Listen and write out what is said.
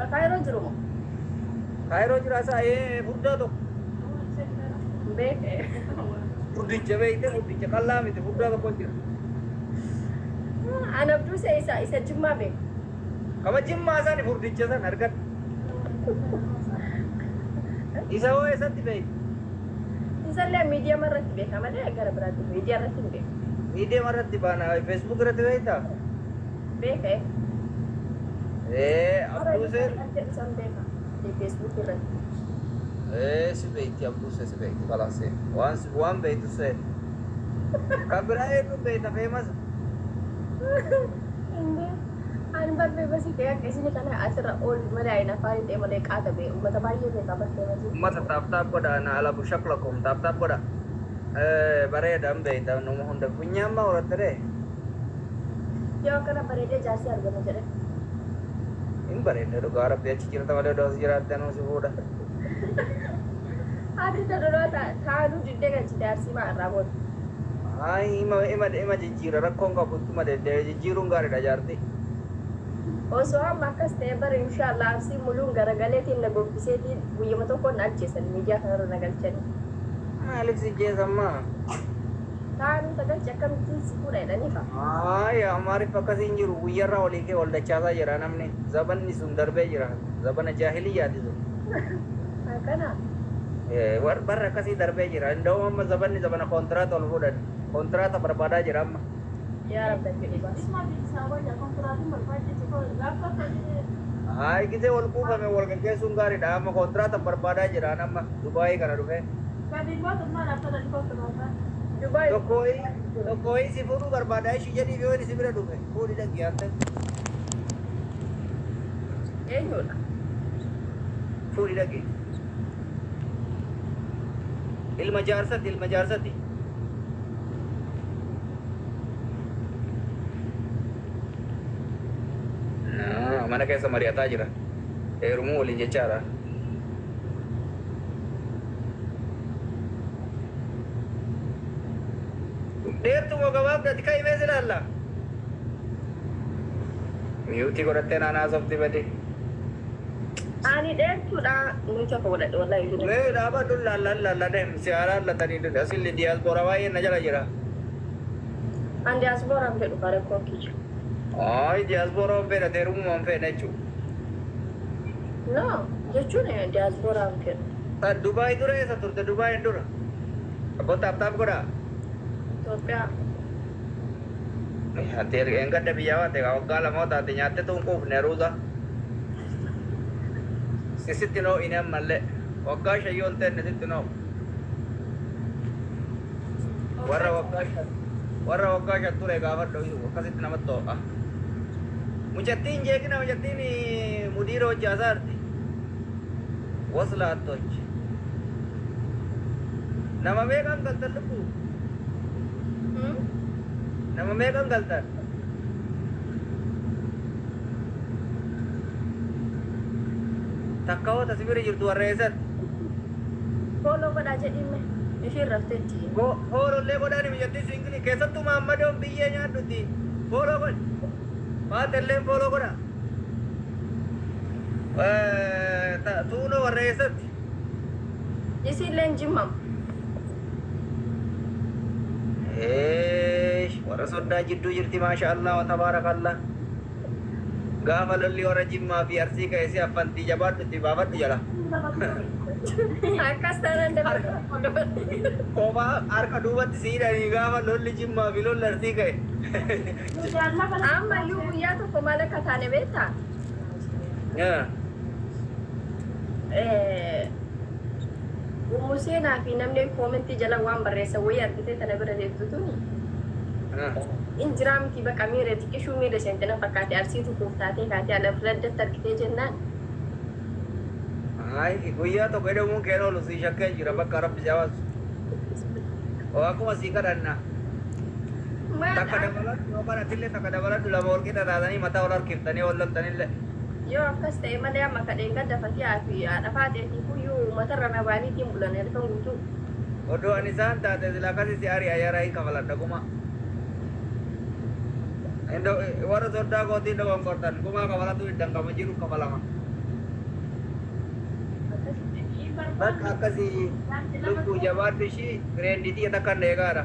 Kairoo jiru moo? Kairoo jira saa furdaa tokko. Beekee. Furdicha beekte furdicha qal'aa miti furdaa tokko jira. An abduu isa jimmaa beeku. Kama jimmaa isaani furdicha san argadha. Isa hoo eessatti beekte? Isallee miidiyaa irratti beeka malee gara biraatti miidiyaa irratti hin beeku. Miidiyaa irratti baana feesbuuk irratti beektaa? Beekee. Abduu seen. Isaan beeka. Facebook irratti. Si beekti abduu si beekti kalaasee. Waan beektu seen. Kan biraa eenyu beekta feemasa? Ani bakkee basii ta'e akka isin kana asirra oolu malee ayin afaan ta'e malee qaata bee uummata baay'ee beekaa bakkee basii. Uummata taaptaap godha na alabu shakla kum taaptaap godha. Bareedaan beekta nama hunda funyaammaa horatte dee. Yoo akkana bareedee jaarsii argama jedhe. Hin bareedne dhugaa rabbi achi jirta malee doos jiraatte anuu si fuudha. Ati dadoloo taa'anii diddee galchi jaarsii maa irraa booda. Ima jijjiira rakkoon qabutti malee jijjiiruun gaariidha jaarti. Osoo amma akkas ta'e bara inshaallah absii muluun garagaleetiin na gobbiseetiin guyyama tokkoon na ajjeesan miidiyaa kanarra na galchanii. Maaliif si jeesammaa? Taa'anii tagalchi akkamittiin si fuudha jedhaniifa. Maaliif akkasiin jiru guyyarraa olii kee ol dachaasaa jira namni zabanni sun darbee jira zabana jaahiliyyaati sun. Akkana. Barra akkasii darbee jira inda'u amma zabanni zabana kontiraata ol fuudhan kontiraata barbaadaa jira amma. Yaa rabbi jedhi baas. Gisee wal kuufame wal gaggeessuun gaariidha amma kontiraata barbaadaa jira amma Dubaayii kana dhufee. Dubaay. Tokkooyi si fuudhuu barbaadaa ishii jedhiif yoo inni si bira dhufe fuudhi dhaqii hatta. Eenyudha? Fuudhi dhaqii. Ilma jaarsati. Mana keessa mari'ataa jira. Heerumuu waliin jechaadha. Dheertuu moo gabaabdati kan himee ilaalla? Miyuutii godhattee naannaa softi bade. Ani dheertuudha nuti akka godhadhe wallahi. Mee dhaabadhu laalla deem siyaaraan latanii asilli diyaaspoora baay'ee na jala jira. An diyaaspooraan fedhu kare kookii. Diyaaspooraan fedha heerumumaan fedha jechuudha. No, jechuun diyaaspooraan fedhu. Tan Dubaay dura eessa turte Dubaayin dura? Abboo taaptaap godhaa? Itoophiyaa. Ati erga gadda biyyaa waan ta'eef waggaa lama taate nyaatte tuun quufne ruuza. Sitti noo inni ammallee waggaa shayyoon ta'e sitti noo. Warra waggaa shan ture gaafadhu akkasitti namatti to'a. Mucattiin jeekina mucattiin mudiira hojii asaarti. Waslaatto hojii. Nama meeqaan galtan lubbuu? Nama meeqaan galtan? Takka hoota sibira jirtu warra eessatti? Fooloo godhaa jedhime ishiin rafteetti. Foolollee godhaan mijattii singilii keessattuu Maammadoon biyyee nyaaddutti fooloo godhi. Maatelleen fooloo godha. Tuunoo warra eessatti? Isiilleen jimmam. Warra soddaa jidduu jirti maasha Allah wa tabaarakallah. Gaafa lolli warra Jimmaa fi Arsii ka'ee affantii jabaadhutti baafadhu jala. Akkas taanaan dabarra. Kophaa harka duubatti siidhanii gaafa lolli Jimmaa fi lolli Arsii ka'e. Amma iyyuu guyyaa tokko maal akka taane beektaa? Museenaa fi namni koomentii jala waan barreessa wayii argitee tana bira deebituuni. Injiraa miti bakka miira xiqqishuu miira seentana fakkaate arsiitu kuuftaatee kaatee ala filaddatti argitee jennaan. Guyyaa tokko jedhamuun keen oolu sii shakkee jira bakka rabbi jawaasu. Akkuma sii kadhanna. Takka dabaladhu yookaan atillee takka dabaladhu lama ol qixa taatanii mataa ol harkiftanii ol loltanillee. Yoo akkas ta'e malee amma kadheen gadda fatii fi haadha faateetii kuyyuu matarra na baaniitiin bulan elfan guutuu. Odoo ani isaan taate sila akkasii si arii ayyaara hin kafaladha guma. Warra soddaa kootii dogonkortan gumaa kafalatu hiddan kama jiru kafalama. Bakka akkasii lubbuu jabaadhu ishii gireenditii takkan deegaadha.